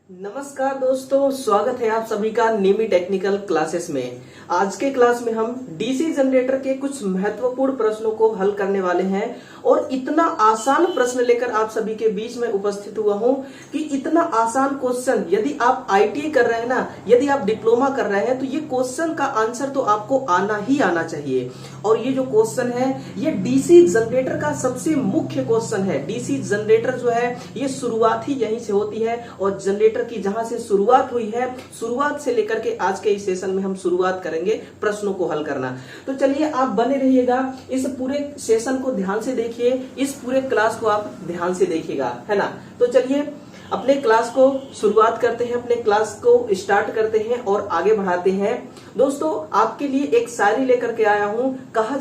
नमस्कार दोस्तों, स्वागत है आप सभी का नीमी टेक्निकल क्लासेस में। आज के क्लास में हम डीसी जनरेटर के कुछ महत्वपूर्ण प्रश्नों को हल करने वाले हैं और इतना आसान प्रश्न लेकर आप सभी के बीच में उपस्थित हुआ हूं कि इतना आसान क्वेश्चन यदि आप आईटीआई कर रहे हैं ना, यदि आप डिप्लोमा कर रहे हैं तो ये क्वेश्चन का आंसर तो आपको आना ही आना चाहिए। और ये जो क्वेश्चन है ये डीसी जनरेटर का सबसे मुख्य क्वेश्चन है। डीसी जनरेटर जो है ये शुरुआत ही यहीं से होती है और जनरेटर की जहां से शुरुआत हुई है, शुरुआत से लेकर के आज के इस सेशन में हम शुरुआत करेंगे प्रश्नों को हल करना। तो चलिए आप बने रहिएगा, इस पूरे सेशन को ध्यान से देखिए, इस पूरे क्लास को आप ध्यान से देखिएगा, है ना। तो चलिए अपने क्लास को शुरुआत करते हैं, अपने क्लास को स्टार्ट करते हैं और आगे बढ़ाते हैं। दोस्तों आपके लिए एक शायरी लेकर के आया हूं। कहा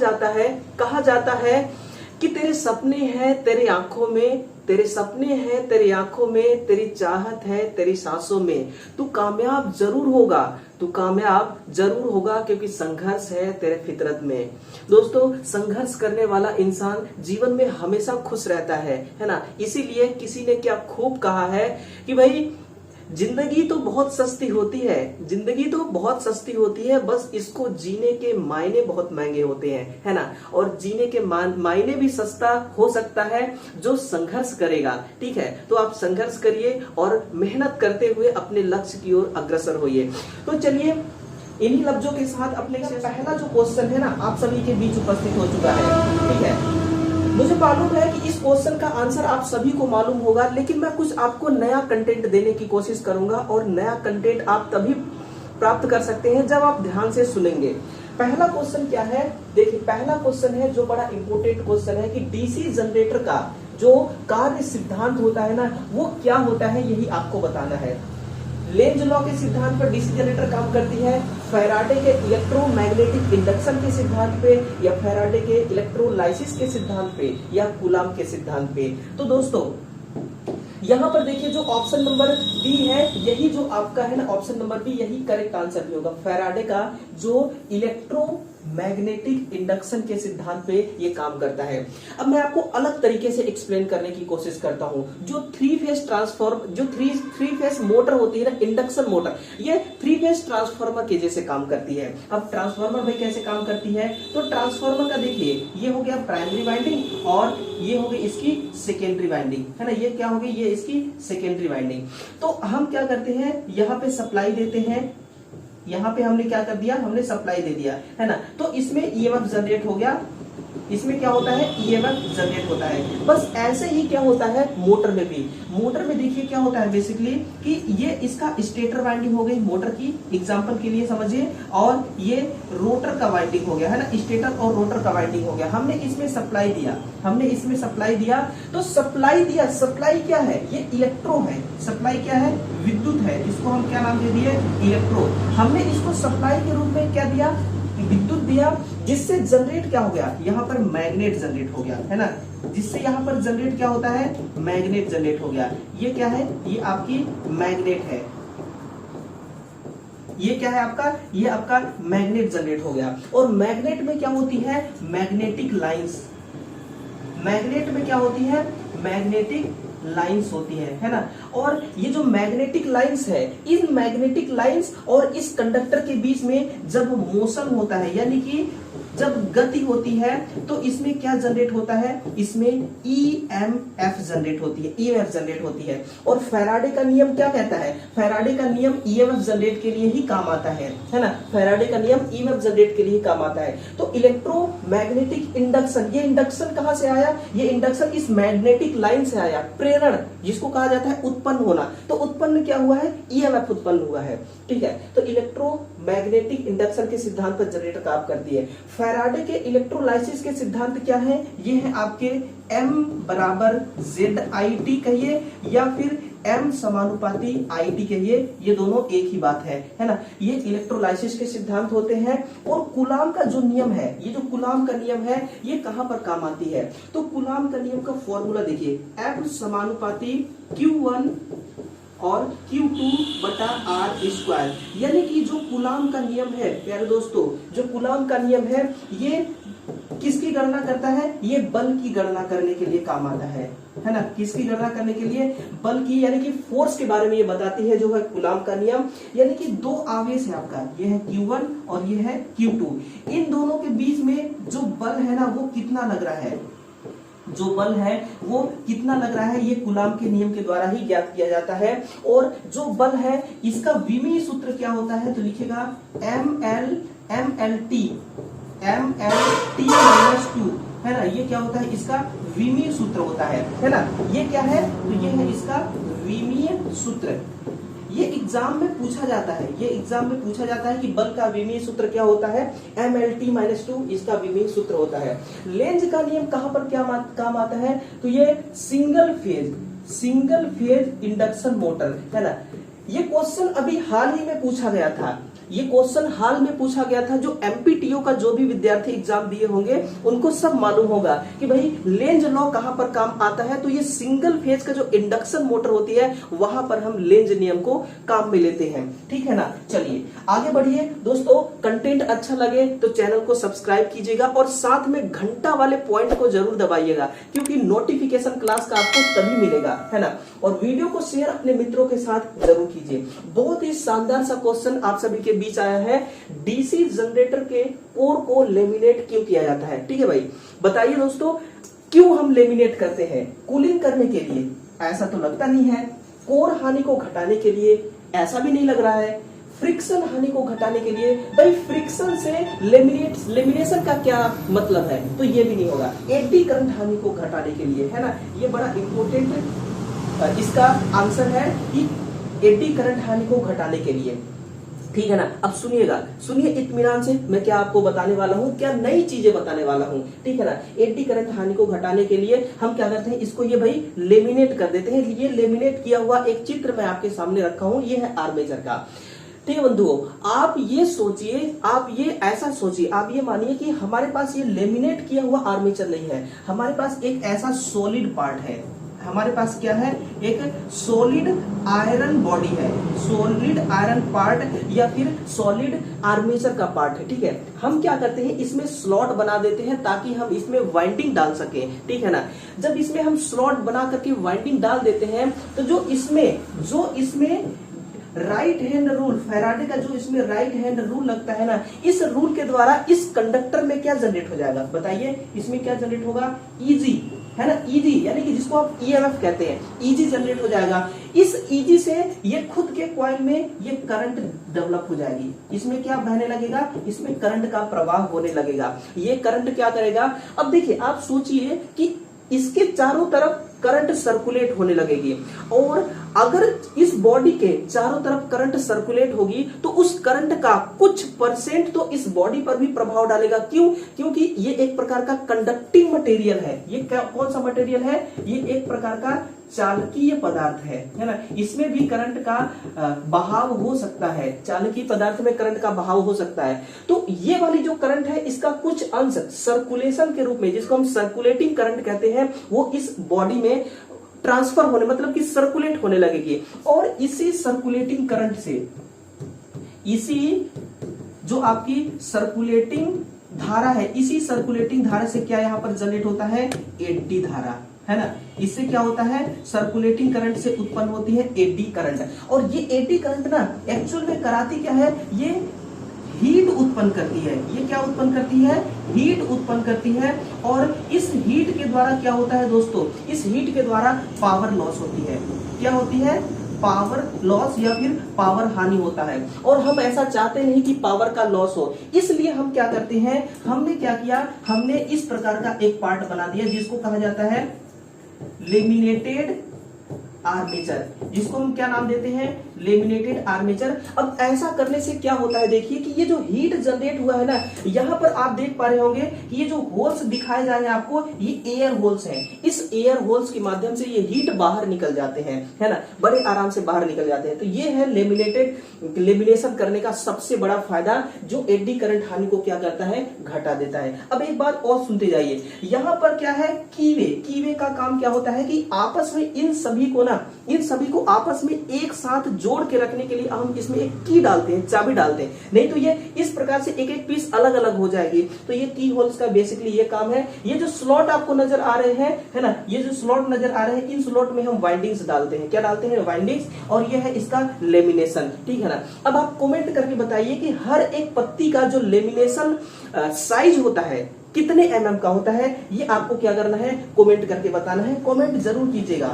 जाता है कि तेरे सपने हैं तेरे आंखों में, तेरे सपने हैं तेरी आंखों में, तेरी चाहत है तेरी सांसों में। तू कामयाब जरूर होगा, तू कामयाब जरूर होगा क्योंकि संघर्ष है तेरे फितरत में। दोस्तों संघर्ष करने वाला इंसान जीवन में हमेशा खुश रहता है ना। इसीलिए किसी ने क्या खूब कहा है कि भाई जिंदगी तो बहुत सस्ती होती है, जिंदगी तो बहुत सस्ती होती है, बस इसको जीने के मायने बहुत महंगे होते हैं, है ना। और जीने के मायने भी सस्ता हो सकता है जो संघर्ष करेगा। ठीक है, तो आप संघर्ष करिए और मेहनत करते हुए अपने लक्ष्य की ओर अग्रसर होइए। तो चलिए इन्हीं लफ्जों के साथ अपने पहला जो क्वेश्चन है ना आप सभी के बीच उपस्थित हो चुका है। ठीक है, मुझे मालूम है कि इस क्वेश्चन का आंसर आप सभी को मालूम होगा, लेकिन मैं कुछ आपको नया कंटेंट देने की कोशिश करूंगा और नया कंटेंट आप तभी प्राप्त कर सकते हैं जब आप ध्यान से सुनेंगे। पहला क्वेश्चन क्या है, देखिए पहला क्वेश्चन है जो बड़ा इंपॉर्टेंट क्वेश्चन है कि डीसी जनरेटर का जो कार्य सिद्धांत होता है ना वो क्या होता है, यही आपको बताना है। लेंज लॉ के सिद्धांत पर डीसी जनरेटर काम करती है, फैराडे के इलेक्ट्रोमैग्नेटिक इंडक्शन के सिद्धांत पे, या फैराडे के इलेक्ट्रोलाइसिस के सिद्धांत पे, या कूलाम के सिद्धांत पे। तो दोस्तों यहाँ पर देखिए जो ऑप्शन नंबर बी है यही जो आपका है ना, ऑप्शन नंबर बी यही करेक्ट आंसर भी होगा। फैराडे का जो इलेक्ट्रोमैग्नेटिक इंडक्शन के सिद्धांत पे ये काम करता है। अब मैं आपको अलग तरीके से एक्सप्लेन करने की कोशिश करता हूं। जो थ्री फेज मोटर होती है ना, इंडक्शन मोटर, ये थ्री फेज ट्रांसफार्मर के जैसे काम करती है। अब ट्रांसफार्मर में कैसे काम करती है, तो ट्रांसफार्मर का देखिए ये हो गया प्राइमरी वाइंडिंग और ये हो गई इसकी सेकेंडरी वाइंडिंग, है ना। ये क्या हो गई, ये इसकी सेकेंडरी वाइंडिंग। तो हम क्या करते हैं, यहाँ पे सप्लाई देते हैं, यहाँ पे हमने क्या कर दिया, हमने सप्लाई दे दिया, है ना। तो इसमें ईएमएफ जनरेट हो गया, इसमें क्या होता है, ईएमएफ जनरेट होता है। बस ऐसे ही क्या होता है मोटर में भी। मोटर में देखिए क्या होता है बेसिकली कि ये इसका स्टेटर वाइंडिंग हो गई मोटर की, एग्जांपल के लिए समझिए, और ये रोटर का वाइंडिंग हो गया, है ना। स्टेटर और रोटर का वाइंडिंग हो गया। हमने इसमें सप्लाई दिया, तो सप्लाई क्या है, ये इलेक्ट्रो है। सप्लाई क्या है, विद्युत है। इसको हम क्या नाम दे दिए, इलेक्ट्रो। हमने इसको सप्लाई के रूप में क्या दिया, विद्युत दिया, जिससे जनरेट क्या हो गया, यहाँ पर मैग्नेट जनरेट हो गया, है ना। जिससे यहाँ पर जनरेट क्या होता है, मैग्नेट जनरेट हो गया। ये क्या है, ये आपकी मैग्नेट है। ये क्या है आपका, ये आपका मैग्नेट जनरेट हो गया। और मैग्नेट में क्या होती है, मैग्नेटिक लाइंस। मैग्नेट में क्या होती है, मैग्नेटिक लाइंस होती है ना। और ये जो मैग्नेटिक लाइंस है, इन मैग्नेटिक लाइंस और इस कंडक्टर के बीच में जब मोशन होता है, यानी कि जब गति होती है, तो इसमें क्या जनरेट होता है, इसमें ईएमएफ जनरेट होती है, ईएमएफ जनरेट होती है। और फैराडे का नियम क्या कहता है, फैराडे का नियम ईएमएफ जनरेट के लिए ही काम आता है ना। फैराडे का नियम ईएमएफ जनरेट के लिए काम आता है। तो इलेक्ट्रोमैग्नेटिक इंडक्शन, ये इंडक्शन कहां से आया, ये इंडक्शन इस मैग्नेटिक लाइन से आया। प्रेरण जिसको कहा जाता है उत्पन्न होना, तो उत्पन्न क्या हुआ है, ईएमएफ उत्पन्न हुआ है। ठीक है, तो इलेक्ट्रोमैग्नेटिक इंडक्शन के सिद्धांत पर जनरेटर काम करती है। फैराडे के इलेक्ट्रोलाइसिस के सिद्धांत क्या है, ये है आपके M बराबर ZIT कहिए या फिर M समानुपाती IT कहिए, ये दोनों एक ही बात है ना। ये इलेक्ट्रोलाइसिस के सिद्धांत होते हैं। और कूलाम का जो नियम है, ये जो कूलाम का नियम है ये कहां पर काम आती है, तो कूलाम का नियम का फॉर्मूला देखिए, M समानुपाती Q1 और Q2 बटा R स्क्वायर। यानी कि जो कूलाम का नियम है प्यारे दोस्तों, जो कूलाम का नियम है ये किसकी गणना करता है, ये बल की गणना करने के लिए काम आता है है ना, किसकी गणना करने के लिए, बल की यानी कि फोर्स के बारे में ये बताती है जो है कूलाम का नियम। यानी कि दो आवेश है आपका, ये है Q1 और ये है Q2, इन दोनों के बीच में जो बल है ना वो कितना लग रहा है, जो बल है वो कितना लग रहा है, ये कूलाम के नियम के द्वारा ही ज्ञात किया जाता है। और जो बल है इसका विमीय सूत्र क्या होता है, तो लिखेगा MLT -2, है ना, ये क्या होता है, इसका विमीय सूत्र होता है ना, ये क्या है, तो ये है इसका विमीय सूत्र। ये एग्जाम में पूछा जाता है, ये एग्जाम में पूछा जाता है कि बल का विमीय सूत्र क्या होता है, MLT -2 इसका विमीय सूत्र होता है। लेंज का नियम कहां पर क्या काम आता है, तो ये सिंगल फेज इंडक्शन मोटर, है ना। ये क्वेश्चन अभी हाल ही में पूछा गया था, ये क्वेश्चन हाल में पूछा गया था। जो एमपीटीओ का जो भी विद्यार्थी एग्जाम दिए होंगे उनको सब मालूम होगा कि भाई लेंज लॉ कहां पर काम आता है, तो ये सिंगल फेज का जो इंडक्शन मोटर होती है वहां पर हम लेंज नियम को काम में लेते हैं, ठीक है ना। चलिए आगे बढ़िए दोस्तों, कंटेंट अच्छा लगे तो चैनल को सब्सक्राइब कीजिएगा और साथ में घंटा वाले पॉइंट को जरूर दबाइएगा, क्योंकि नोटिफिकेशन क्लास का आपको तभी मिलेगा, है ना। और वीडियो को शेयर अपने मित्रों के साथ जरूर कीजिए। बहुत ही शानदार सा क्वेश्चन आप सभी के बीच आया है, डीसी जनरेटर के कोर को लेमिनेट क्यों किया जाता है, ठीक है भाई। बताइए दोस्तों, क्यों हम लेमिनेट करते हैं, कूलिंग करने के लिए, ऐसा तो लगता नहीं है। कोर हानि को घटाने के लिए, ऐसा भी नहीं लग रहा है। फ्रिक्शन हानि को घटाने के लिए, भाई फ्रिक्शन से लेमिनेशन का क्या मतलब है, तो ये भी नहीं होगा। एडी करंट हानि को घटाने के लिए, है ना, ये बड़ा इंपॉर्टेंट इसका आंसर है कि एडी करंट हानि को घटाने के लिए, ठीक है ना। अब सुनिएगा, सुनिए इत्मीनान से, मैं क्या आपको बताने वाला हूँ, क्या नई चीजें बताने वाला हूँ, ठीक है ना। एडी करंट हानि को घटाने के लिए हम क्या करते हैं, इसको ये भाई लेमिनेट कर देते हैं। ये लेमिनेट किया हुआ एक चित्र मैं आपके सामने रखा हूँ, ये है आर्मेचर का, ठीक है बंधुओं। आप ये सोचिए, आप ये ऐसा सोचिए, आप ये मानिए कि हमारे पास ये लेमिनेट किया हुआ आर्मेचर नहीं है, हमारे पास एक ऐसा सॉलिड पार्ट है। हमारे पास क्या है, एक सॉलिड आयरन बॉडी है, सॉलिड आयरन पार्ट या फिर सॉलिड आर्मेचर का पार्ट है, ठीक है। हम क्या करते हैं, इसमें स्लॉट बना देते हैं ताकि हम इसमें वाइंडिंग डाल सके, ठीक है ना। जब इसमें हम स्लॉट बना करके वाइंडिंग डाल देते हैं तो जो इसमें राइट हैंड रूल, फैराडे का जो इसमें राइट हैंड रूल लगता है ना, इस रूल के द्वारा इस कंडक्टर में क्या जनरेट हो जाएगा, बताइए, इसमें क्या जनरेट होगा, ईजी, है ना, ईजी, यानी कि जिसको आप ईएमएफ कहते हैं, ईजी जनरेट हो जाएगा। इस ईजी से ये खुद के कॉइल में ये करंट डेवलप हो जाएगी, इसमें क्या बहने लगेगा, इसमें करंट का प्रवाह होने लगेगा। ये करंट क्या करेगा, अब देखिए आप सोचिए कि इसके चारों तरफ करंट सर्कुलेट होने लगेगी, और अगर इस बॉडी के चारों तरफ करंट सर्कुलेट होगी तो उस करंट का कुछ परसेंट तो इस बॉडी पर भी प्रभाव डालेगा। क्यों, क्योंकि ये एक प्रकार का कंडक्टिंग मटेरियल है। ये कौन सा मटेरियल है, ये एक प्रकार का चालकीय पदार्थ है ना। इसमें भी करंट का बहाव हो सकता है, चालकीय पदार्थ में करंट का बहाव हो सकता है। तो ये वाली जो करंट है इसका कुछ अंश सर्कुलेशन के रूप में, जिसको हम सर्कुलेटिंग करंट कहते हैं, वो इस बॉडी में ट्रांसफर होने, मतलब कि सर्कुलेट होने लगेगी। और इसी सर्कुलेटिंग करंट से, इसी जो आपकी सर्कुलेटिंग धारा है, इसी सर्कुलेटिंग धारा से क्या यहां पर जनरेट होता है, एडी धारा, है ना। इससे क्या होता है, सर्कुलेटिंग करंट से उत्पन्न होती है एडी करंट। और ये एडी करंट ना एक्चुअल में कराती क्या है, ये हीट उत्पन्न करती है। ये क्या उत्पन्न करती है, हीट उत्पन्न करती है। और इस हीट के द्वारा क्या होता है दोस्तों, इस हीट के द्वारा पावर लॉस होती है। क्या होती है, पावर लॉस या फिर पावर हानि होता है। और हम ऐसा चाहते नहीं कि पावर का लॉस हो, इसलिए हम क्या करते हैं, हमने क्या किया, हमने इस प्रकार का एक पार्ट बना दिया जिसको कहा जाता है लेमिनेटेड आर्मेचर, जिसको हम क्या नाम देते हैं, लेमिनेटेड आर्मेचर। अब ऐसा करने से क्या होता है, देखिए कि ये जो हीट जनरेट हुआ है ना, यहाँ पर आप देख पा रहे होंगे कि ये जो होल्स दिखाए जा रहे हैं आपको, ये एयर होल्स हैं। इस एयर होल्स के माध्यम से ये हीट बाहर निकल जाते हैं, है ना, बड़े आराम से बाहर निकल जाते हैं। तो ये है लेमिनेशन करने का सबसे बड़ा फायदा, जो एडी करंट हानि को क्या करता है, घटा देता है। अब एक बात और सुनते जाइए, यहाँ पर क्या है, कीवे का काम क्या होता है कि आपस में इन सभी को आपस में एक साथ जोड़ के रखने के लिए हम इसमें एक की डालते हैं, चाबी डालते हैं, नहीं तो ये इस प्रकार से एक एक पीस अलग अलग हो जाएगी। तो ये की होल्स का बेसिकली ये काम है। ये जो स्लॉट आपको नजर आ रहे हैं, है ना, ये जो स्लॉट नजर आ रहे हैं, इन स्लॉट में हम वाइंडिंग्स डालते हैं। क्या डालते हैं? वाइंडिंग्स। और ये है इसका लेमिनेशन, ठीक है ना। अब आप कमेंट करके बताइए कि हर एक पत्ती का जो लेमिनेशन साइज होता है कितने mm का होता है, ये आपको क्या करना है? कमेंट करके बताना है। कमेंट जरूर कीजिएगा,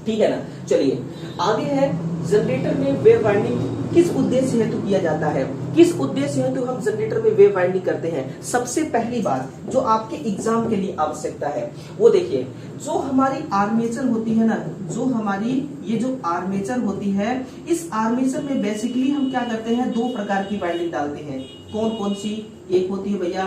ठीक है ना। चलिए आगे है, जनरेटर में वेव वाइंडिंग किस उद्देश्य हेतु किया जाता है? किस उद्देश्य हेतु हम जनरेटर में वेव वाइंडिंग करते हैं? सबसे पहली बात जो आपके एग्जाम के लिए आवश्यकता है वो देखिए, जो हमारी आर्मेचर होती है ना, जो हमारी ये जो आर्मेचर होती है, इस आर्मेचर में बेसिकली हम क्या करते हैं? दो प्रकार की वाइंडिंग डालते हैं। कौन कौन सी? एक होती है भैया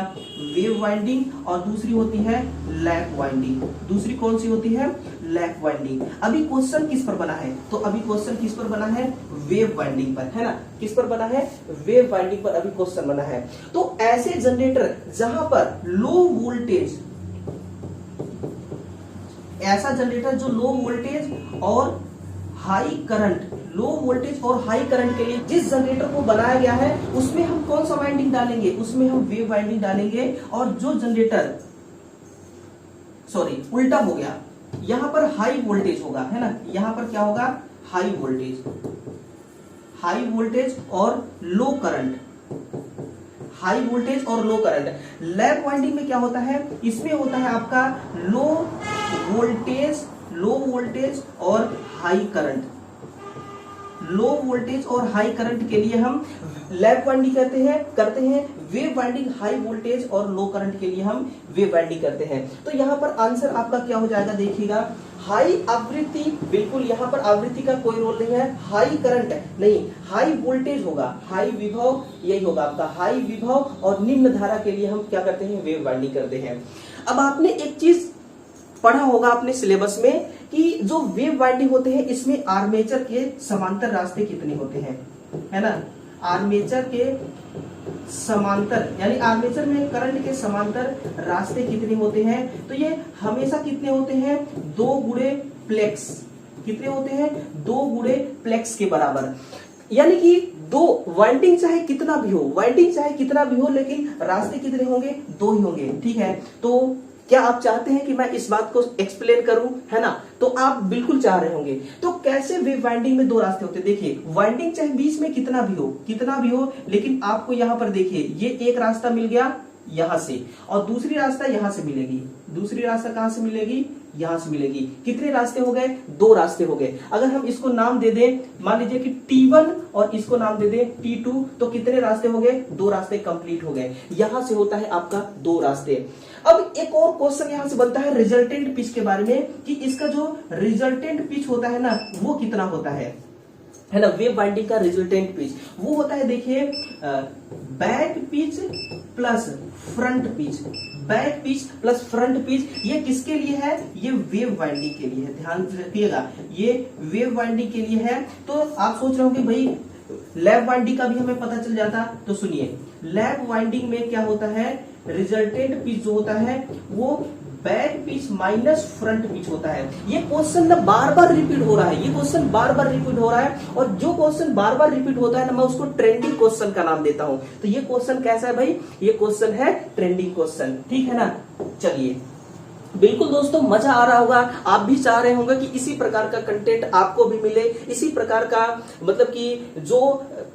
वेव वाइंडिंग और दूसरी होती है लैप वाइंडिंग। दूसरी कौन सी होती है? Lap winding. अभी क्वेश्चन किस पर बना है? तो अभी क्वेश्चन किस पर बना है? वेव वाइंडिंग पर, है ना। किस पर बना है? वेव वाइंडिंग पर अभी क्वेश्चन बना है। तो ऐसे जनरेटर जहां पर लो वोल्टेज, ऐसा जनरेटर जो लो वोल्टेज और हाई करंट, लो वोल्टेज और हाई करंट के लिए जिस जनरेटर को बनाया गया है उसमें हम कौन सा वाइंडिंग डालेंगे? उसमें हम वेव वाइंडिंग डालेंगे। और जो जनरेटर, सॉरी उल्टा हो गया, यहां पर हाई वोल्टेज होगा, है ना, यहां पर क्या होगा? हाई वोल्टेज, हाई वोल्टेज और लो करंट, हाई वोल्टेज और लो करंट। लैप वाइंडिंग में क्या होता है? इसमें होता है आपका लो वोल्टेज, लो वोल्टेज और हाई करंट। लो वोल्टेज और हाई करंट के लिए हम लैप वाइंडिंग करते हैं। वेव वाइंडिंग हाई वोल्टेज और लो करंट के लिए हम वेव वाइंडिंग करते हैं। तो यहाँ पर आंसर आपका क्या हो जाएगा? देखिएगा, हाई आवृत्ति, बिल्कुल यहाँ पर आवृत्ति का कोई रोल नहीं है। हाई करंट नहीं, हाई वोल्टेज होगा, हाई विभव, यही होगा आपका हाई विभव। और निम्न धारा के लिए हम क्या करते हैं? वेव वाइंडिंग करते हैं। अब आपने एक चीज पढ़ा होगा अपने सिलेबस में कि जो वेव वाइंडिंग होते हैं इसमें आर्मेचर के समांतर रास्ते कितने होते हैं, है ना। आर्मेचर के समांतर, यानी आर्मेचर में करंट के समांतर रास्ते कितने होते हैं? तो ये हमेशा कितने होते हैं? 2 गुणे प्लेक्स। कितने होते हैं? 2 गुणे प्लेक्स के बराबर। यानी कि दो वाइंडिंग चाहे कितना भी हो, वाइंडिंग चाहे कितना भी हो, लेकिन रास्ते कितने होंगे? 2 ही होंगे, ठीक है। तो क्या आप चाहते हैं कि मैं इस बात को एक्सप्लेन करूं, है ना? तो आप बिल्कुल चाह रहे होंगे। तो कैसे वेव वाइंडिंग में 2 रास्ते होते हैं? देखिए, वाइंडिंग चाहे बीच में कितना भी हो, लेकिन आपको यहां पर देखिए, ये एक रास्ता मिल गया यहां से, और दूसरी रास्ता यहां से मिलेगी। दूसरी रास्ता कहां से मिलेगी? यहां से मिलेगी। कितने रास्ते हो गए? 2 रास्ते हो गए। अगर हम इसको नाम दे दें, मान लीजिए कि T1 और इसको नाम दे दें T2, तो कितने रास्ते हो गए? 2 रास्ते कंप्लीट हो गए। यहां से होता है आपका 2 रास्ते। अब एक और क्वेश्चन यहां से बनता है रिजल्टेंट पिच के बारे में, कि इसका जो रिजल्टेंट पिच होता है ना, वो कितना होता है ना। वेव वाइंडिंग का रिजल्टेंट पिच वो होता है, देखिए, back pitch plus front pitch. Back pitch plus front pitch, ये किसके लिए है? ये वेव वाइंडिंग के लिए है। ध्यान रखिएगा, ये वेव वाइंडिंग के लिए है। तो आप सोच रहे होंगे भाई लैप वाइंडिंग का भी हमें पता चल जाता। तो सुनिए, लैप वाइंडिंग में क्या होता है? रिजल्टेंट पिच जो होता है वो back pitch minus front pitch होता है। ये क्वेश्चन ना बार बार रिपीट हो रहा है, ये क्वेश्चन बार बार रिपीट हो रहा है। और जो क्वेश्चन बार बार रिपीट होता है ना, मैं उसको ट्रेंडिंग क्वेश्चन का नाम देता हूं। तो ये क्वेश्चन कैसा है भाई? ये क्वेश्चन है ट्रेंडिंग क्वेश्चन, ठीक है ना। चलिए, बिल्कुल दोस्तों, मजा आ रहा होगा। आप भी चाह रहे होंगे कि इसी प्रकार का कंटेंट आपको भी मिले, इसी प्रकार का, मतलब कि जो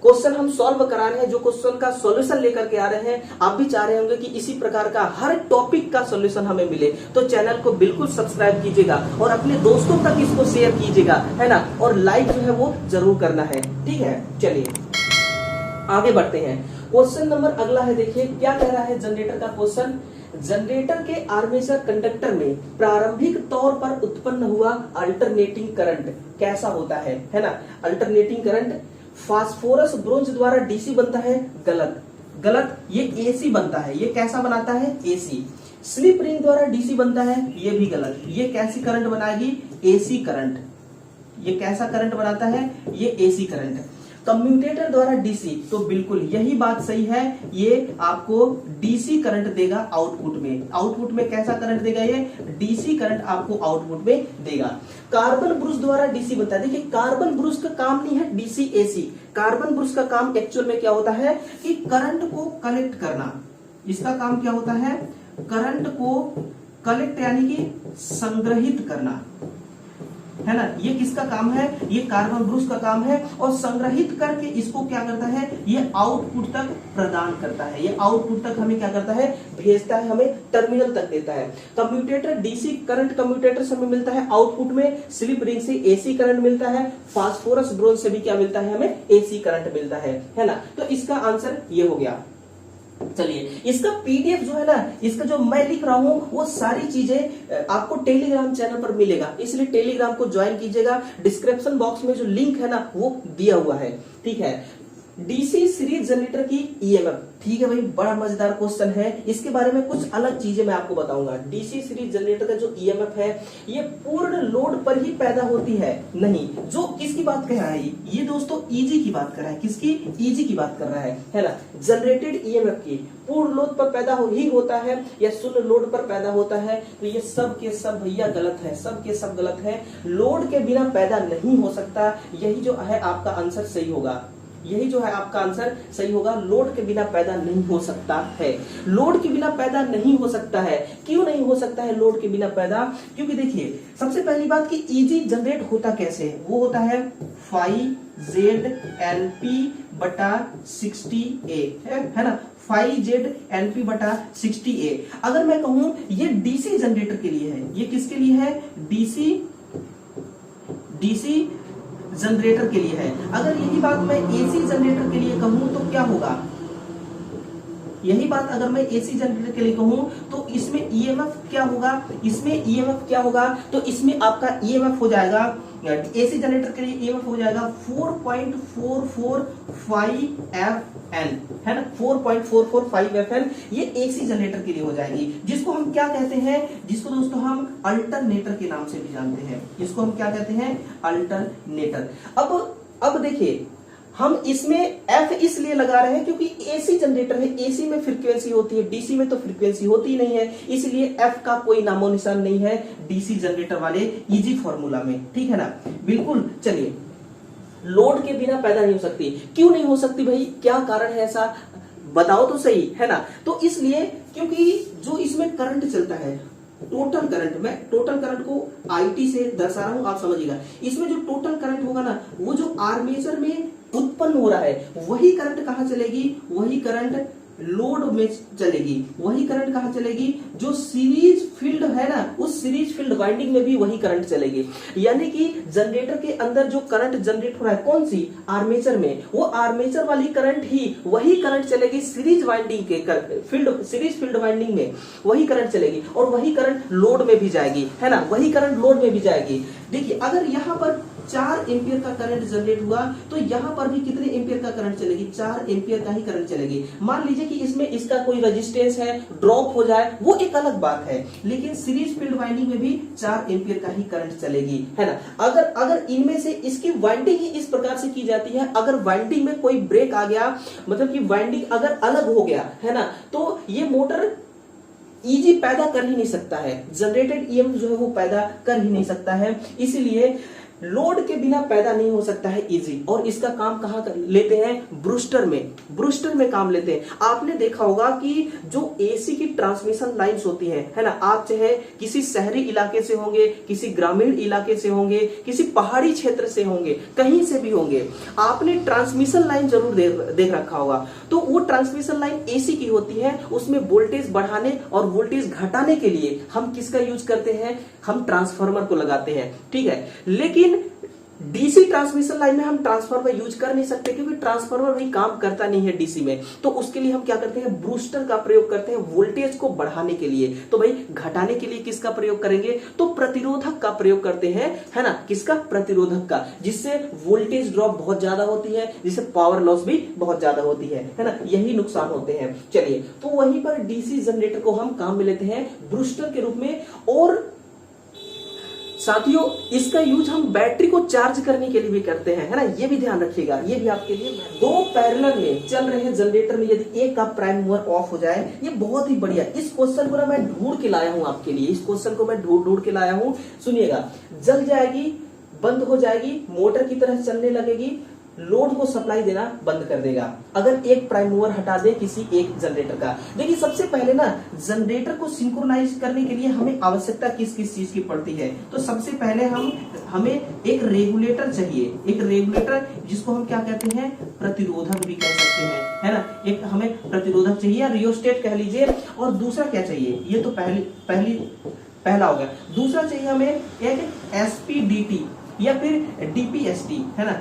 क्वेश्चन हम सॉल्व करा रहे हैं, जो क्वेश्चन का सॉल्यूशन लेकर के आ रहे हैं, आप भी चाह रहे होंगे कि इसी प्रकार का हर टॉपिक का सॉल्यूशन हमें मिले। तो चैनल को बिल्कुल सब्सक्राइब कीजिएगा और अपने दोस्तों तक इसको शेयर कीजिएगा, है ना। और लाइक जो है वो जरूर करना है, ठीक है। चलिए आगे बढ़ते हैं। क्वेश्चन नंबर अगला है, देखिए क्या कह रहा है जनरेटर का क्वेश्चन। जनरेटर के आर्मेचर कंडक्टर में प्रारंभिक तौर पर उत्पन्न हुआ अल्टरनेटिंग करंट कैसा होता है ना। अल्टरनेटिंग करंट फास्फोरस ब्रोंज द्वारा डीसी बनता है, गलत। ये एसी बनता है। ये कैसा बनाता है? एसी। स्लिप रिंग द्वारा डीसी बनता है, ये भी गलत। ये कैसी करंट बनाएगी? AC current. ये कैसा करंट बनाता है? ये एसी करंट। कम्यूटेटर द्वारा डीसी, तो बिल्कुल यही बात सही है, ये आपको डीसी करंट देगा आउटपुट में। आउटपुट में कैसा करंट देगा? ये डीसी करंट आपको आउटपुट में देगा। कार्बन ब्रुश द्वारा डीसी बनता है। देखिए कार्बन ब्रुश का काम नहीं है डीसी एसी, कार्बन ब्रुश का काम एक्चुअल में क्या होता है कि करंट को कलेक्ट करना। इसका काम क्या होता है? करंट को कलेक्ट यानी कि संग्रहित करना, है ना। ये किसका काम है? ये कार्बन ब्रुश का काम है। और संग्रहित करके इसको क्या करता है? ये आउटपुट तक प्रदान करता है। ये आउटपुट तक हमें क्या करता है? भेजता है, हमें टर्मिनल तक देता है। कम्यूटेटर डीसी करंट कम्यूटेटर से हमें मिलता है आउटपुट में, स्लिप रिंग से एसी करंट मिलता है, फास्फोरस ब्रोंज से भी क्या मिलता है? हमें एसी करंट मिलता है ना। तो इसका आंसर ये हो गया। चलिए इसका पीडीएफ जो है ना, इसका जो मैं लिख रहा हूं वो सारी चीजें आपको टेलीग्राम चैनल पर मिलेगा, इसलिए टेलीग्राम को ज्वाइन कीजिएगा। डिस्क्रिप्शन बॉक्स में जो लिंक है ना वो दिया हुआ है, ठीक है। डीसी सीरीज जनरेटर की ईएमएफ, ठीक है भाई, बड़ा मजेदार क्वेश्चन है। इसके बारे में कुछ अलग चीजें मैं आपको बताऊंगा। डीसी सीरीज जनरेटर का जो ईएमएफ है ये पूर्ण लोड पर ही पैदा होती है, नहीं। जो किसकी बात कर रहा है? ये दोस्तों ईजी की बात कर रहा है। किसकी? ईजी की बात कर रहा है ना। जनरेटेड ईएमएफ की पूर्ण लोड पर पैदा ही होता है या शून्य लोड पर पैदा होता है? तो ये सब के सब भैया गलत है, सब के सब गलत है। लोड के बिना पैदा नहीं हो सकता। यही जो है आपका आंसर सही होगा, यही जो है आपका आंसर सही होगा। लोड के बिना पैदा नहीं हो सकता है, लोड के बिना पैदा नहीं हो सकता है। क्यों नहीं हो सकता है लोड के बिना पैदा? क्योंकि देखिए सबसे पहली बात कि ईजी जनरेट होता कैसे है? वो होता है 5ZNP बटा 60A, है ना। 5ZNP बटा 60A। अगर मैं कहूं ये डीसी जनरेटर के लिए है, ये किसके लिए है? डीसी जनरेटर के लिए है। अगर यही बात मैं एसी जनरेटर के लिए कहूं तो क्या होगा? यही बात अगर मैं एसी जनरेटर के लिए कहूं तो इसमें ईएमएफ क्या होगा? इसमें ईएमएफ क्या होगा? तो इसमें आपका ईएमएफ हो जाएगा, एसी जनरेटर के लिए ईएमएफ हो जाएगा 4.445FN, है ना। 4.445FN ये एसी जनरेटर के लिए हो जाएगी, जिसको हम क्या कहते हैं? जिसको दोस्तों हम अल्टरनेटर के नाम से भी जानते हैं। इसको हम क्या कहते हैं? अल्टरनेटर। अब देखिए हम इसमें F इसलिए लगा रहे हैं क्योंकि एसी जनरेटर है, एसी में फ्रीक्वेंसी होती है, डीसी में तो फ्रीक्वेंसी होती नहीं है, इसलिए F का कोई नामो निशान नहीं है डीसी जनरेटर वाले इजी फॉर्मूला में, ठीक है ना। बिल्कुल। चलिए लोड के बिना पैदा नहीं हो सकती। क्यों नहीं हो सकती भाई? क्या कारण है ऐसा? बताओ तो सही, है ना। तो इसलिए क्योंकि जो इसमें करंट चलता है, टोटल करंट, मैं टोटल करंट को आईटी से दर्शा रहा हूं, आप समझिएगा। इसमें जो टोटल करंट होगा ना, वो जो आर्मेचर में उत्पन्न हो रहा है वही करंट कहां चलेगी? वही करंट लोड में चलेगी। वही करंट कहां चलेगी? जो सीरीज फील्ड है ना, उस सीरीज फील्ड वाइंडिंग में भी वही करंट चलेगी। यानी कि जनरेटर के अंदर जो करंट जनरेट हो रहा है, कौन सी? आर्मेचर में, वो आर्मेचर वाली करंट ही वही करंट चलेगी सीरीज वाइंडिंग के सीरीज फील्ड वाइंडिंग में वही करंट चलेगी, और वही करंट लोड में भी जाएगी, है ना। वही करंट लोड में भी जाएगी। देखिए अगर यहां पर 4 एम्पियर का करंट जनरेट हुआ तो यहां पर भी कितने एम्पियर का करंट चलेगी? 4 एम्पियर का ही करंट चलेगी। मान लीजिए कि इसमें इसका कोई रेजिस्टेंस है, ड्रॉप हो जाए, वो एक अलग बात है, लेकिन सीरीज फील्ड वाइंडिंग में भी 4 एम्पियर का ही करंट चलेगी, है ना। अगर इनमें से इसकी वाइंडिंग ही इस प्रकार से की जाती है, अगर वाइंडिंग में कोई ब्रेक आ गया, मतलब कि वाइंडिंग अगर अलग हो गया, है ना, तो ये मोटर ईजी पैदा कर ही नहीं सकता है, जनरेटेड ईएमएफ जो है वो पैदा कर ही नहीं सकता है। इसलिए लोड के बिना पैदा नहीं हो सकता है इजी। और इसका काम कहां लेते हैं? ब्रूस्टर में काम लेते हैं। आपने देखा होगा कि जो एसी की ट्रांसमिशन लाइंस होती हैं, है ना, आप चाहे किसी शहरी इलाके से होंगे, किसी ग्रामीण इलाके से होंगे, किसी पहाड़ी क्षेत्र से होंगे, कहीं से भी होंगे, आपने ट्रांसमिशन लाइन जरूर देख रखा होगा। तो वो ट्रांसमिशन लाइन एसी की होती है, उसमें वोल्टेज बढ़ाने और वोल्टेज घटाने के लिए हम किसका यूज करते हैं? हम ट्रांसफार्मर को लगाते हैं, ठीक है। लेकिन डीसी ट्रांसमिशन लाइन में हम ट्रांसफार्मर यूज कर नहीं सकते, क्योंकि ट्रांसफार्मर भी काम करता नहीं है डीसी में। तो उसके लिए हम क्या करते हैं? ब्रूस्टर का प्रयोग करते हैं वोल्टेज को बढ़ाने के लिए। तो भाई घटाने के लिए किसका प्रयोग करेंगे? तो प्रतिरोधक का प्रयोग करते हैं, है ना। किसका? प्रतिरोधक का, जिससे वोल्टेज ड्रॉप बहुत ज्यादा होती है, जिससे पावर लॉस भी बहुत ज्यादा होती है ना। यही नुकसान होते हैं। चलिए, तो वहीं पर डीसी जनरेटर को हम काम में लेते हैं ब्रूस्टर के रूप में। और साथियों इसका यूज हम बैटरी को चार्ज करने के लिए भी करते हैं, है ना, ये भी ध्यान रखिएगा, ये भी आपके लिए। दो पैरेलल में चल रहे जनरेटर में यदि एक का प्राइम मूवर ऑफ हो जाए, ये बहुत ही बढ़िया। इस क्वेश्चन को ना मैं ढूंढ के लाया हूं आपके लिए, इस क्वेश्चन को मैं ढूंढ के लाया हूं। सुनिएगा, जल जाएगी, बंद हो जाएगी, मोटर की तरह चलने लगेगी, लोड को सप्लाई देना बंद कर देगा अगर एक प्राइम मूवर हटा दे किसी एक जनरेटर का। देखिए सबसे पहले ना जनरेटर को सिंक्रोनाइज करने के लिए हमें आवश्यकता किस किस चीज की पड़ती है। तो सबसे पहले हमें एक रेगुलेटर चाहिए, एक रेगुलेटर जिसको हम क्या कहते हैं, प्रतिरोधक भी कह सकते हैं, है ना। एक हमें प्रतिरोधक चाहिए या रियोस्टेट कह लीजिए। और दूसरा क्या चाहिए, ये तो पहला हो गया। दूसरा चाहिए हमें एक एसपीडीटी या फिर डीपीएसटी, है ना,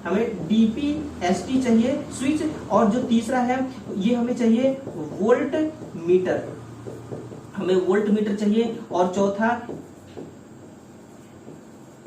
हमें डीपीएसटी चाहिए स्विच। और जो तीसरा है ये हमें चाहिए वोल्ट मीटर, हमें वोल्ट मीटर चाहिए। और चौथा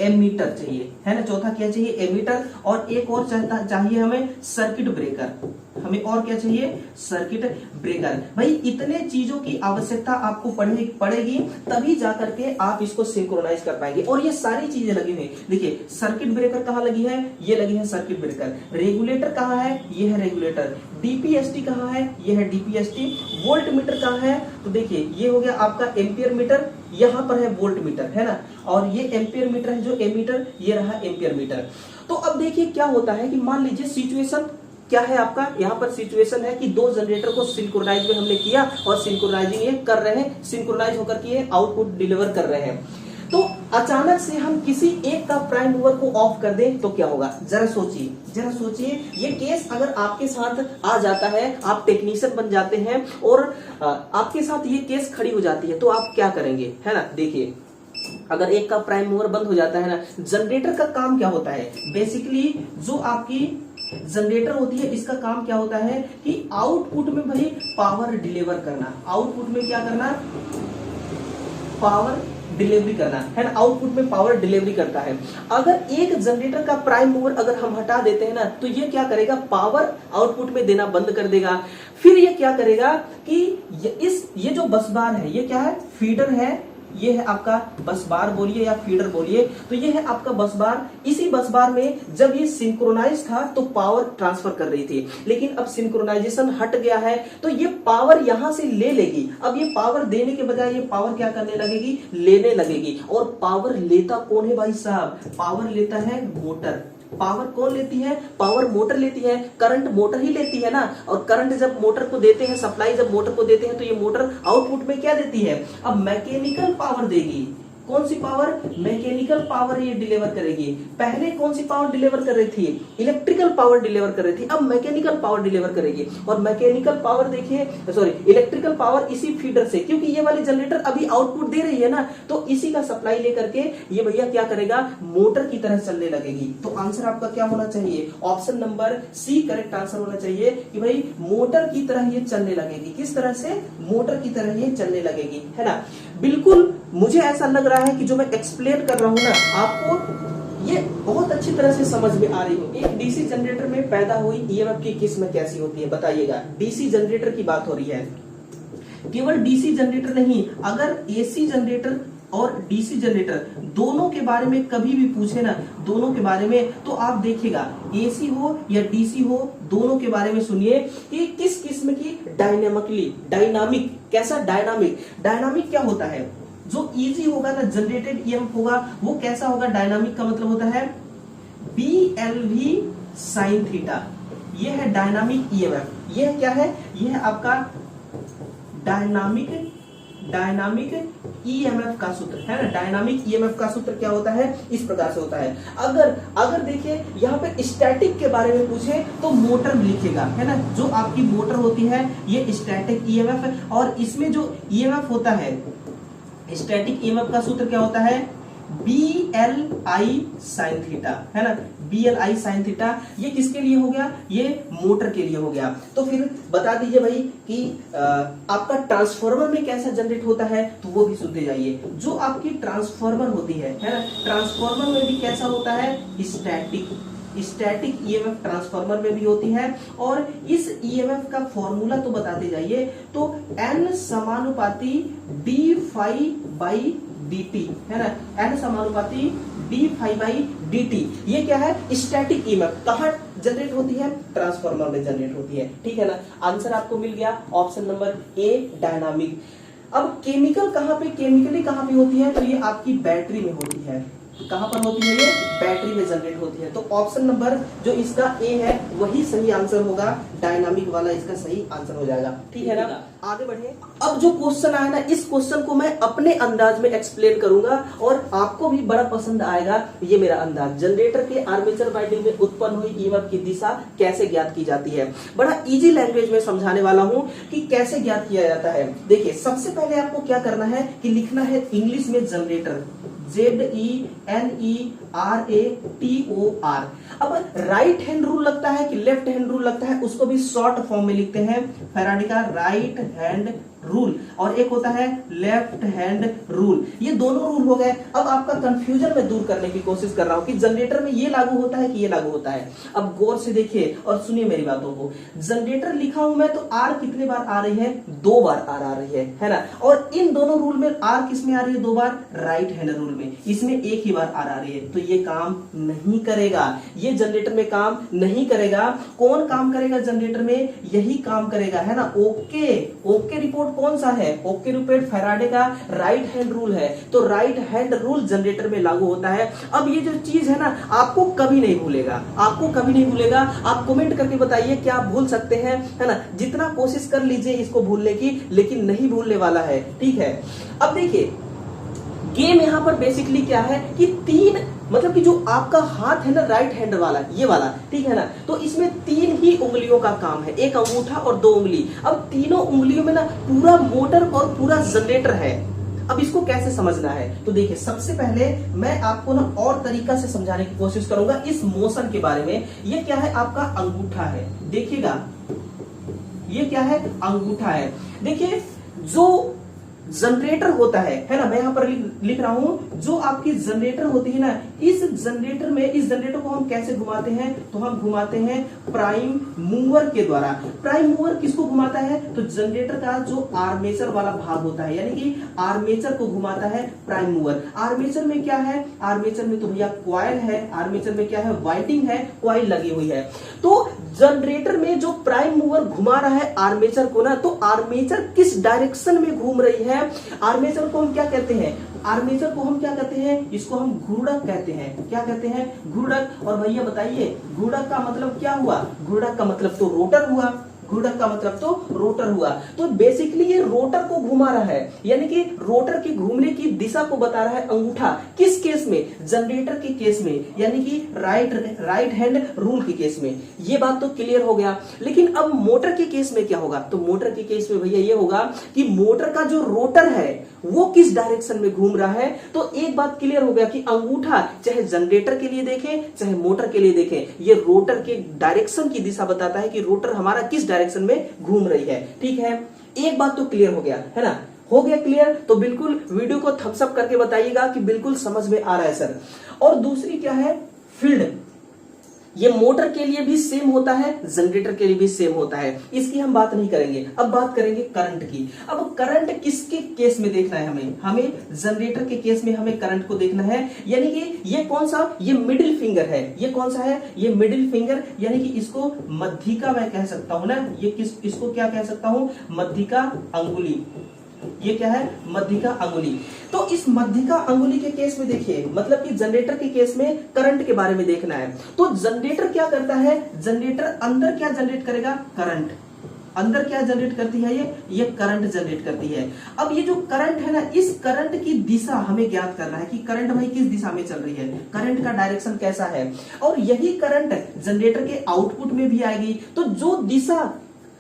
एमीटर चाहिए, है ना, चौथा क्या चाहिए, एमीटर। और एक और चाहिए हमें सर्किट ब्रेकर, हमें और क्या चाहिए, सर्किट ब्रेकर। भाई इतने चीजों की आवश्यकता आपको पड़ेगी तभी जाकर के आप इसको सिंक्रोनाइज कर पाएंगे। और ये सारी चीजें लगी हुई, देखिए सर्किट ब्रेकर कहाँ लगी है, ये लगी है सर्किट ब्रेकर। रेगुलेटर कहाँ है, ये है रेगुलेटर। डीपीएसटी कहाँ है, ये है डीपीएसटी। वोल्ट मीटर कहाँ है, तो देखिए ये हो गया आपका एम्पियर मीटर, यहाँ पर है वोल्ट मीटर, है ना। और ये एम्पियर मीटर है जो एमीटर, ये रहा एम्पियर मीटर। तो अब देखिए क्या होता है कि मान लीजिए सिचुएशन क्या है आपका, यहाँ पर सिचुएशन है कि दो जनरेटर को सिंक्रोनाइज में हमने किया और सिंक्रोनाइजिंग ये कर रहे हैं, सिंक्रोनाइज होकर के ये आउटपुट डिलीवर कर रहे हैं। तो अचानक से हम किसी एक का प्राइम मूवर को ऑफ कर दें तो क्या होगा, जरा सोचिए। ये केस अगर आपके साथ आ जाता है, आप टेक्नीशियन बन जाते हैं और आपके साथ ये केस खड़ी हो जाती है तो आप क्या करेंगे, है ना। देखिए अगर एक का प्राइम मूवर बंद हो जाता है ना, जनरेटर का काम क्या होता है, बेसिकली जो आपकी जनरेटर होती है इसका काम क्या होता है कि आउटपुट में भाई पावर डिलीवर करना, आउटपुट में क्या करना, पावर डिलीवरी करना, है ना, आउटपुट में पावर डिलीवरी करता है। अगर एक जनरेटर का प्राइम मूवर अगर हम हटा देते हैं ना तो ये क्या करेगा, पावर आउटपुट में देना बंद कर देगा। फिर ये क्या करेगा कि ये जो बस बार है ये क्या है, फीडर है, ये है आपका बस बार बोलिए या फीडर बोलिए, तो ये है आपका बस बार। इसी बस बार में जब ये सिंक्रोनाइज था तो पावर ट्रांसफर कर रही थी, लेकिन अब सिंक्रोनाइजेशन हट गया है तो ये पावर यहां से ले लेगी। अब ये पावर देने के बजाय ये पावर क्या करने लगेगी, लेने लगेगी। और पावर लेता कौन है भाई साहब, पावर लेता है मोटर। पावर कौन लेती है, पावर मोटर लेती है, करंट मोटर ही लेती है ना। और करंट जब मोटर को देते हैं, सप्लाई जब मोटर को देते हैं तो ये मोटर आउटपुट में क्या देती है, अब मैकेनिकल पावर देगी। कौन सी पावर, मैकेनिकल पावर ये डिलीवर करेगी। पहले कौन सी पावर डिलीवर कर रही थी, इलेक्ट्रिकल पावर डिलीवर कर रही थी, अब मैकेनिकल पावर डिलीवर करेगी। और मैकेनिकल पावर देखिए, सॉरी इलेक्ट्रिकल पावर इसी फीडर से, क्योंकि ये वाली जनरेटर अभी आउटपुट दे रही है ना, तो इसी का सप्लाई लेकर के ये भैया क्या करेगा, मोटर की तरह चलने लगेगी। तो आंसर आपका क्या होना चाहिए, option number C correct answer होना चाहिए कि भाई मोटर की तरह ये चलने लगेगी। किस तरह से, मोटर की तरह ये चलने लगेगी, है ना। बिल्कुल मुझे ऐसा लग रहा है कि जो मैं एक्सप्लेन कर रहा हूं ना आपको ये बहुत अच्छी तरह से समझ में आ रही हो। एक डीसी जनरेटर में पैदा हुई ईएमएफ की किस्म कैसी होती है बताइएगा। डीसी जनरेटर की बात हो रही है, केवल डीसी जनरेटर नहीं, अगर एसी जनरेटर और डीसी जनरेटर दोनों के बारे में कभी भी पूछे ना, दोनों के बारे में, तो आप देखिएगा एसी हो या डीसी हो दोनों के बारे में सुनिए कि किस किस्म की डायनामिक, कैसा डायनामिक क्या होता है, जो इजी होगा ना जनरेटेड ईएमएफ होगा वो कैसा होगा, डायनामिक का मतलब होता है BLV साइन थीटा। ये है डायनामिक ईएमएफ। ये क्या है, ये है आपका डायनामिक ईएमएफ का सूत्र, है ना। डायनामिक ईएमएफ का सूत्र क्या होता है, इस प्रकार से होता है। अगर देखिए यहाँ पे स्टैटिक के बारे में पूछे तो मोटर लिखिएगा, है ना। जो आपकी मोटर होती है ये स्टैटिक ईएमएफ है। और इसमें जो ईएमएफ होता है, स्टैटिक ईएमएफ का सूत्र क्या होता है, BLI साइन थीटा, है ना। BLI साइन थीटा ये किसके लिए हो गया, ये मोटर के लिए हो गया। तो फिर बता दीजिए भाई कि आपका ट्रांसफार्मर में कैसा जनरेट होता है, तो वो भी सुनते जाइए। जो आपकी ट्रांसफार्मर होती है ना, ट्रांसफार्मर में भी कैसा होता है, स्टैटिक ईएमएफ ट्रांसफार्मर में भी होती है। और इस ईएमएफ का फॉर्मूला तो बताते जाइए, तो N समानुपाती d फाई बाई dt है ना, n समानुपाती d∅dt। ये क्या है, स्टैटिक ईएमएफ कहाँ जनरेट होती है, ट्रांसफार्मर में जनरेट होती है, ठीक है ना। आंसर आपको मिल गया ऑप्शन नंबर ए डायनामिक। अब केमिकली कहाँ पे होती है, तो ये आपकी बैटरी में होती है। कहां पर होती है, ये बैटरी में जनरेट होती है। तो ऑप्शन नंबर जो इसका ए है वही सही आंसर होगा, डायनामिक वाला इसका सही आंसर हो जाएगा, ठीक है ना। आगे बढ़े। अब जो क्वेश्चन आया ना, इस क्वेश्चन को मैं अपने अंदाज में एक्सप्लेन करूंगा और आपको भी बड़ा पसंद आएगा ये मेरा अंदाज। जनरेटर के आर्मेचर वाइंडिंग में उत्पन्न हुई ईएमएफ की दिशा कैसे ज्ञात की जाती है, बड़ा इजी लैंग्वेज में समझाने वाला हूं कि कैसे ज्ञात किया जाता है। देखिए सबसे पहले आपको क्या करना है कि लिखना है इंग्लिश में जनरेटर, ZENERATOR। अब राइट हैंड रूल लगता है कि लेफ्ट हैंड रूल लगता है, उसको भी शॉर्ट फॉर्म में लिखते हैं, फैराडे का राइट हैंड रूल, और एक होता है लेफ्ट हैंड रूल। ये दोनों रूल हो गए। अब आपका कंफ्यूजन मैं दूर करने की कोशिश कर रहा हूं कि जनरेटर में ये लागू होता है कि ये लागू होता है। अब गौर से देखिए और सुनिए मेरी बातों को। जनरेटर लिखा हूं मैं तो आर कितने बार आ रही है, 2 बार आर आ रही है ना। और इन दोनों रूल में आर किस में आ रही है, 2 बार, राइट हैंड रूल में। इसमें एक ही बार आर आ रही है, तो ये काम नहीं करेगा, ये जनरेटर में काम नहीं करेगा। कौन काम करेगा जनरेटर में, यही काम करेगा, है ना। ओके रिपोर्ट कौन सा है, ओके रिपोर्ट फैराडे का राइट हैंड रूल है, तो राइट हैंड रूल जनरेटर में लागू होता है। अब ये जो चीज है ना आपको कभी नहीं भूलेगा, आप कमेंट करके बताइए क्या आप भूल सकते हैं, है ना। जितना कोशिश कर लीजिए इसको भूलने की, लेकिन नहीं भूलने वाला है, ठीक है। अब देखिए गेम यहां पर बेसिकली क्या है कि 3 मतलब कि जो आपका हाथ है ना राइट हैंड वाला, ये वाला, ठीक है ना, तो इसमें 3 ही उंगलियों का काम है, एक अंगूठा और 2 उंगली। अब तीनों उंगलियों में ना पूरा मोटर और पूरा जनरेटर है। अब इसको कैसे समझना है, तो देखिए सबसे पहले मैं आपको ना और तरीका से समझाने की कोशिश करूंगा इस मोशन के बारे में। ये क्या है, आपका अंगूठा है, देखिएगा ये क्या है, अंगूठा है। देखिए जो जनरेटर होता है ना, मैं यहां पर लिख रहा हूं, जो आपकी जनरेटर होती है ना, इस जनरेटर को हम कैसे घुमाते हैं, तो हम घुमाते हैं प्राइम मूवर के द्वारा। प्राइम मूवर किसको घुमाता है, तो जनरेटर का जो आर्मेचर वाला भाग होता है, यानी कि आर्मेचर को घुमाता है प्राइम मूवर। आर्मेचर में क्या है, आर्मेचर में तो भैया कॉइल है, आर्मेचर में क्या है, वाइंडिंग है, कॉइल लगी हुई है। तो जनरेटर में जो प्राइम मूवर घुमा रहा है आर्मेचर को ना, तो आर्मेचर किस डायरेक्शन में घूम रही है, आर्मेचर को हम क्या कहते हैं, आर्मेचर को हम क्या कहते हैं, इसको हम घूर्णक कहते हैं। क्या कहते हैं, घूर्णक। और भैया बताइए घूर्णक का मतलब क्या हुआ, घूर्णक का मतलब तो रोटर हुआ, घूर्णक का मतलब तो रोटर हुआ। तो बेसिकली ये रोटर को घुमा रहा है, यानी कि रोटर की घूमने की दिशा को बता रहा है अंगूठा। किस केस में, जनरेटर के केस में, यानी कि राइट हैंड रूल के केस में। ये बात तो क्लियर हो गया। लेकिन अब मोटर के केस में क्या होगा, तो मोटर के केस में भैया ये होगा कि मोटर का जो रोटर है वो किस डायरेक्शन में घूम रहा है। तो एक बात क्लियर हो गया कि अंगूठा चाहे जनरेटर के लिए देखें चाहे मोटर के लिए देखें, ये रोटर के डायरेक्शन की दिशा बताता है कि रोटर हमारा किस डायरेक्शन में घूम रही है, ठीक है। एक बात तो क्लियर हो गया, है ना, हो गया क्लियर। तो बिल्कुल वीडियो को थम्स अप करके बताइएगा कि बिल्कुल समझ में आ रहा है सर। और दूसरी क्या है, फील्ड। ये मोटर के लिए भी सेम होता है, जनरेटर के लिए भी सेम होता है, इसकी हम बात नहीं करेंगे। अब बात करेंगे करंट की। अब करंट किसके केस में देखना है, हमें जनरेटर के केस में हमें करंट को देखना है। यानी कि ये कौन सा, ये मिडिल फिंगर है, ये कौन सा है, ये मिडिल फिंगर, यानी कि इसको मध्यिका मैं कह सकता हूं ना, इसको क्या कह सकता हूं, मध्यिका अंगुली। ये क्या है, मध्यिका अंगुली। तो इस मध्यिका अंगुली के केस में देखिए, मतलब कि जनरेटर के केस में करंट के बारे में देखना है। तो जनरेटर क्या करता है, जनरेटर अंदर क्या जनरेट करेगा, करंट। अंदर क्या जनरेट करती है, ये करंट जनरेट करती है। अब ये जो करंट है ना, इस करंट की दिशा हमें ज्ञात करना है कि करंट भाई किस दिशा में चल रही है, करंट का डायरेक्शन कैसा है। और यही करंट जनरेटर के आउटपुट में भी आएगी। तो जो दिशा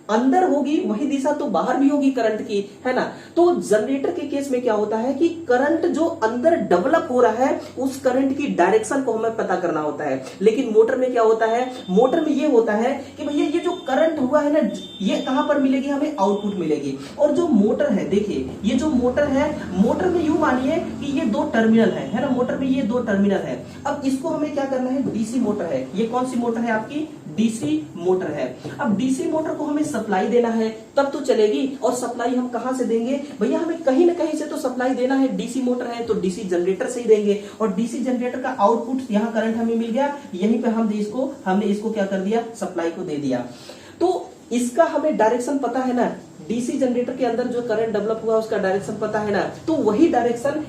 अंदर होगी वही दिशा तो बाहर भी होगी करंट की, है ना। तो जनरेटर के केस में क्या होता है कि करंट जो अंदर डेवलप हो रहा है उस करंट की डायरेक्शन को हमें पता करना होता है। लेकिन मोटर में क्या होता है, मोटर में ये होता है कि भैया ये जो करंट हुआ है ना, ये कहां पर मिलेगी, हमें आउटपुट मिलेगी। और जो मोटर है, देखिए ये जो मोटर है, मोटर में यूं मानिए कि ये 2 टर्मिनल है ना, मोटर में ये 2 टर्मिनल है। अब इसको हमें क्या करना है, डीसी मोटर है। ये कौन सी मोटर है आपकी, डीसी मोटर है। अब डीसी मोटर को हमें सप्लाई देना है तब तो चलेगी। और सप्लाई हम कहां से देंगे भैया, हमें कहीं ना कहीं से तो सप्लाई देना है। डीसी मोटर है तो डीसी जनरेटर से ही देंगे, और डीसी जनरेटर का आउटपुट यहाँ करंट हमें मिल गया, यहीं पे हमने इसको क्या कर दिया, सप्लाई को दे दिया। तो इसका हमें डायरेक्शन पता है ना, डीसी जनरेटर के अंदर जो करंट डेवलप हुआ उसका डायरेक्शन पता है ना, तो वही डायरेक्शन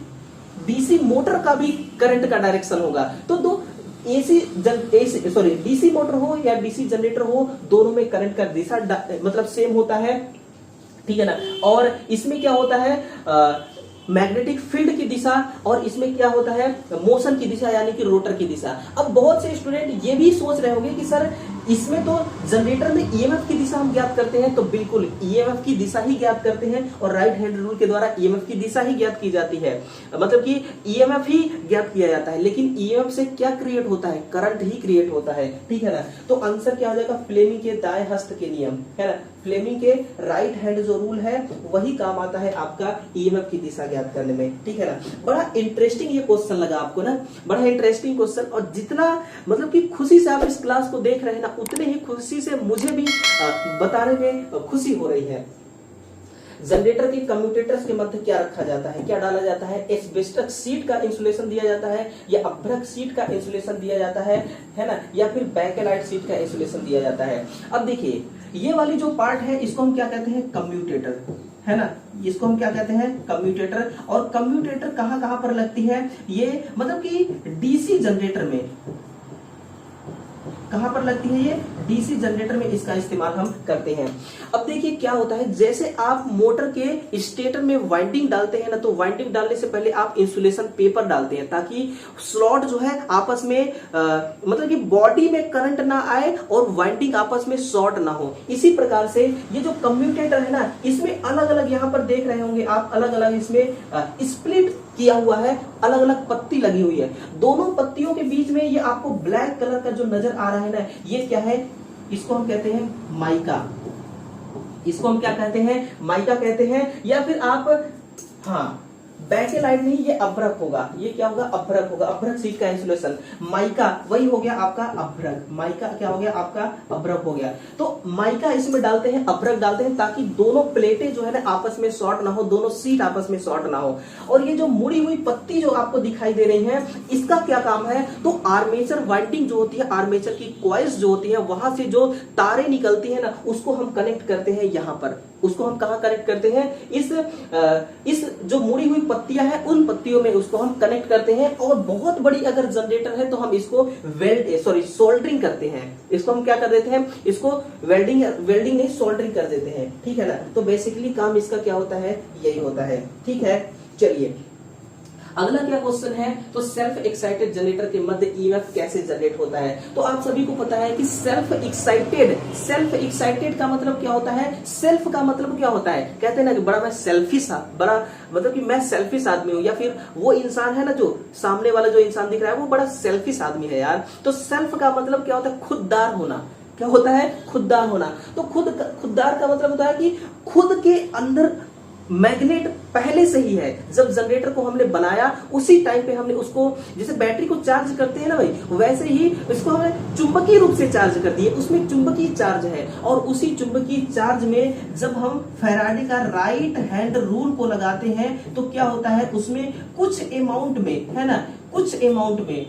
डीसी मोटर का भी करंट का डायरेक्शन होगा। तो दो डीसी मोटर हो या डीसी जनरेटर हो, दोनों में करंट का दिशा मतलब सेम होता है, ठीक है ना। और इसमें क्या होता है, मैग्नेटिक फील्ड की दिशा, और इसमें क्या होता है, मोशन की दिशा यानी कि रोटर की दिशा। अब बहुत से स्टूडेंट ये भी सोच रहे होंगे कि सर इसमें तो जनरेटर में ईएमएफ की दिशा हम ज्ञात करते हैं, तो बिल्कुल ईएमएफ की दिशा ही ज्ञात करते हैं, और राइट हैंड रूल के द्वारा ईएमएफ की दिशा ही ज्ञात की जाती है, मतलब कि ईएमएफ ही ज्ञात किया जाता है। लेकिन ईएमएफ से क्या क्रिएट होता है, करंट ही क्रिएट होता है, ठीक है ना। तो आंसर क्या हो जाएगा, फ्लेमिंग के दाएं हस्त के नियम, है ना, फ्लेमिंग के राइट हैंड जो रूल है वही काम आता है आपका ईएमएफ की दिशा ज्ञात करने में, ठीक है ना। बड़ा इंटरेस्टिंग ये क्वेश्चन लगा आपको ना, बड़ा इंटरेस्टिंग क्वेश्चन, और जितना मतलब कि खुशी से आप इस क्लास को देख रहे हैं ना, उतने ही खुशी से मुझे भी बताने में खुशी हो रही है। जनरेटर के कम्यूटेटर्स के मध्य क्या रखा जाता है, क्या डाला जाता है, एस्बेस्टस शीट का इंसुलेशन दिया जाता है, या अभ्रक शीट का इंसुलेशन दिया जाता है ना, या फिर बैकेलाइट शीट का इंसुलेशन दिया जाता है। अब देखिए ये वाली जो पार्ट है इसको हम क्या कहते हैं, कम्यूटेटर, है ना, इसको हम क्या कहते हैं, कम्यूटेटर। और कम्यूटेटर कहां कहां पर लगती है, ये मतलब कि डीसी जनरेटर में कहां पर लगती है, ये डीसी जनरेटर में इसका इस्तेमाल हम करते हैं। अब देखिए क्या होता है, जैसे आप मोटर के स्टेटर में वाइंडिंग डालते हैं ना, तो वाइंडिंग डालने से पहले आप इंसुलेशन पेपर डालते हैं ताकि स्लॉट जो है आपस में मतलब कि बॉडी में करंट ना आए और वाइंडिंग आपस में शॉर्ट ना हो। इसी प्रकार से ये जो कम्यूटेटर है ना, इसमें अलग अलग यहाँ पर देख रहे होंगे आप, अलग अलग इसमें स्प्लिट किया हुआ है, अलग अलग पत्ती लगी हुई है। दोनों पत्तियों के बीच में ये आपको ब्लैक कलर का जो नजर आ रहा है ना, ये क्या है, इसको हम कहते हैं माइका, इसको हम क्या कहते हैं, माइका कहते हैं। या फिर आप बैकेलाइट नहीं, ये अभ्रक होगा, ये क्या होगा, अभ्रक होगा, अभ्रक शीट का इंसुलेशन। माइका वही हो गया आपका अभ्रक, माइका क्या हो गया आपका अभ्रक हो गया। तो माइका इसमें डालते हैं, अभ्रक डालते हैं ताकि दोनों प्लेटें जो है ना आपस में शॉर्ट ना हो, दोनों शीट आपस में शॉर्ट ना हो। और ये जो मुड़ी हुई पत्ती जो आपको दिखाई दे रही है, इसका क्या काम है, तो आर्मेचर वाइंडिंग जो होती है, आर्मेचर की कॉइल्स जो होती है, वहां से जो तारें निकलती है ना, उसको हम कनेक्ट करते हैं यहाँ पर। उसको हम कहां कनेक्ट करते हैं, इस जो मुड़ी हुई पत्तियां हैं उन पत्तियों में उसको हम कनेक्ट करते हैं। और बहुत बड़ी अगर जनरेटर है तो हम इसको सोल्डरिंग करते हैं, इसको हम क्या कर देते हैं, इसको वेल्डिंग नहीं सोल्डरिंग कर देते हैं, ठीक है ना। तो बेसिकली काम इसका क्या होता है, यही होता है, ठीक है। चलिए अगला क्या क्वेश्चन है, तो सेल्फ एक्साइटेड जनरेटर के मध्य ईएमएफ कैसे जनरेट होता है। तो आप सभी को पता है कि सेल्फ एक्साइटेड का मतलब क्या होता है, सेल्फ का मतलब क्या होता है, कहते हैं ना कि बड़ा मैं सेल्फिश, बड़ा मतलब कि मैं सेल्फिश आदमी हूं, या फिर वो इंसान है ना जो सामने वाला जो इंसान दिख रहा है वो बड़ा सेल्फिश आदमी है यार। तो सेल्फ का मतलब क्या होता है, खुददार होना। क्या होता है, खुददार होना। तो खुददार का मतलब होता है कि खुद के अंदर मैग्नेट पहले से ही है। जब जनरेटर को हमने बनाया उसी टाइम पे हमने उसको, जैसे बैटरी को चार्ज करते हैं ना भाई, वैसे ही इसको हमने चुंबकीय रूप से चार्ज कर दिए, उसमें चुंबकीय चार्ज है। और उसी चुंबकीय चार्ज में जब हम फैराडे का राइट हैंड रूल को लगाते हैं तो क्या होता है, उसमें कुछ अमाउंट में, है ना, कुछ अमाउंट में,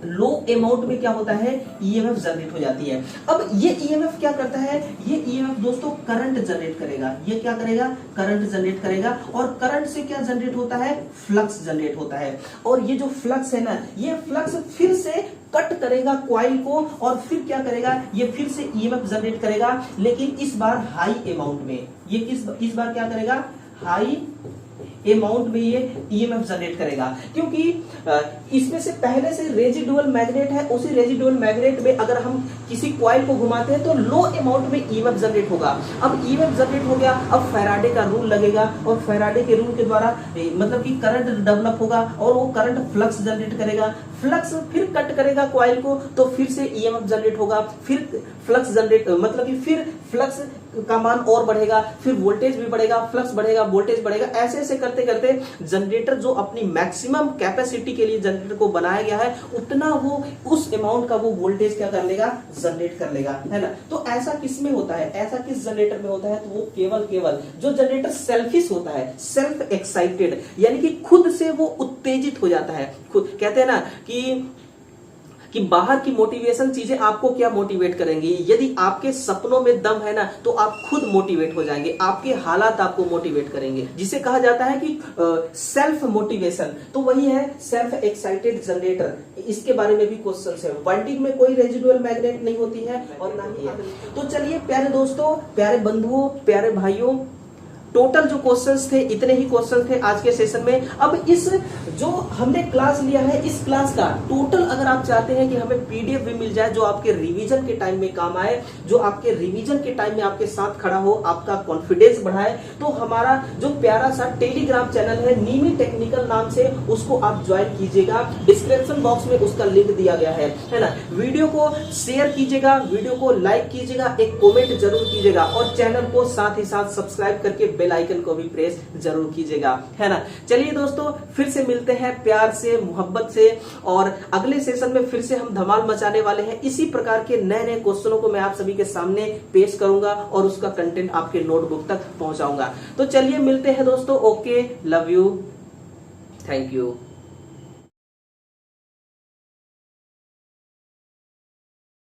लो अमाउंट में क्या होता है, ईएमएफ जनरेट हो जाती है। अब ये ईएमएफ क्या करता है, ये ईएमएफ दोस्तों करंट जनरेट करेगा। ये क्या करेगा, करंट जनरेट करेगा। और करंट से क्या जनरेट होता है, फ्लक्स जनरेट होता है। और ये जो फ्लक्स है ना, ये फ्लक्स फिर से कट करेगा कॉइल को, और फिर क्या करेगा, ये फिर से ईएमएफ जनरेट करेगा, लेकिन इस बार हाई अमाउंट में। ये इस बार क्या करेगा, हाई अमाउंट में ये ईएमएफ जनरेट करेगा, क्योंकि इसमें से पहले से रेजिडुअल मैग्नेट है। उसी रेजिडुअल मैग्नेट में अगर हम किसी कॉइल को घुमाते हैं तो लो अमाउंट में ईएमएफ जनरेट होगा। अब ईएमएफ जनरेट हो गया, अब फैराडे का रूल लगेगा, और फैराडे के रूल के द्वारा मतलब कि करंट डेवलप होगा, और वो करंट फ्लक्स जनरेट करेगा। फ्लक्स फिर कट करेगा कॉइल को तो फिर से ईएमएफ जनरेट होगा, फिर फ्लक्स जनरेट मतलब कि फिर फ्लक्स का मान और बढ़ेगा, फिर वोल्टेज भी बढ़ेगा, फ्लक्स बढ़ेगा, वोल्टेज बढ़ेगा, ऐसे ऐसे करते करते जनरेटर जो अपनी मैक्सिमम कैपेसिटी के लिए जनरेटर को बनाया गया है उतना वो उस अमाउंट का वो वोल्टेज क्या कर लेगा, जनरेट कर लेगा, है ना। तो ऐसा किस में होता है, ऐसा किस जनरेटर में होता है, तो वो केवल जो जनरेटर सेल्फिश होता है, सेल्फ एक्साइटेड, यानी कि खुद से वो उत्तेजित हो जाता है। खुद कहते हैं ना कि बाहर की मोटिवेशन चीजें आपको क्या मोटिवेट करेंगी, यदि आपके सपनों में दम है ना तो आप खुद मोटिवेट हो जाएंगे, आपके हालात आपको मोटिवेट करेंगे, जिसे कहा जाता है कि सेल्फ मोटिवेशन। तो वही है सेल्फ एक्साइटेड जनरेटर। इसके बारे में भी क्वेश्चन है। वाइंडिंग में कोई रेजिडुअल मैग्नेट नहीं होती है और ना ही। तो चलिए प्यारे दोस्तों, प्यारे बंधुओं, प्यारे भाइयों, टोटल जो क्वेश्चंस थे इतने ही क्वेश्चन थे आज के सेशन में। अब इस जो हमने क्लास लिया है, इस क्लास का टोटल अगर आप चाहते हैं कि हमें पीडीएफ भी मिल जाए जो आपके रिवीजन के टाइम में काम आए, जो आपके रिवीजन के टाइम में आपके साथ खड़ा हो, आपका कॉन्फिडेंस बढ़ाए, तो हमारा जो प्यारा सा टेलीग्राम चैनल है नीमी टेक्निकल नाम से, उसको आप ज्वाइन कीजिएगा। डिस्क्रिप्शन बॉक्स में उसका लिंक दिया गया है ना। वीडियो को शेयर कीजिएगा, वीडियो को लाइक कीजिएगा, एक कॉमेंट जरूर कीजिएगा और चैनल को साथ ही साथ सब्सक्राइब करके बेल आइकन को भी प्रेस जरूर कीजिएगा, है ना। चलिए दोस्तों, फिर से मिलते हैं प्यार से, मोहब्बत से, और अगले सेशन में फिर से हम धमाल मचाने वाले हैं। इसी प्रकार के नए नए क्वेश्चनों को मैं आप सभी के सामने पेश करूंगा और उसका कंटेंट आपके नोटबुक तक पहुंचाऊंगा। तो चलिए मिलते हैं दोस्तों। Okay, love you, thank you.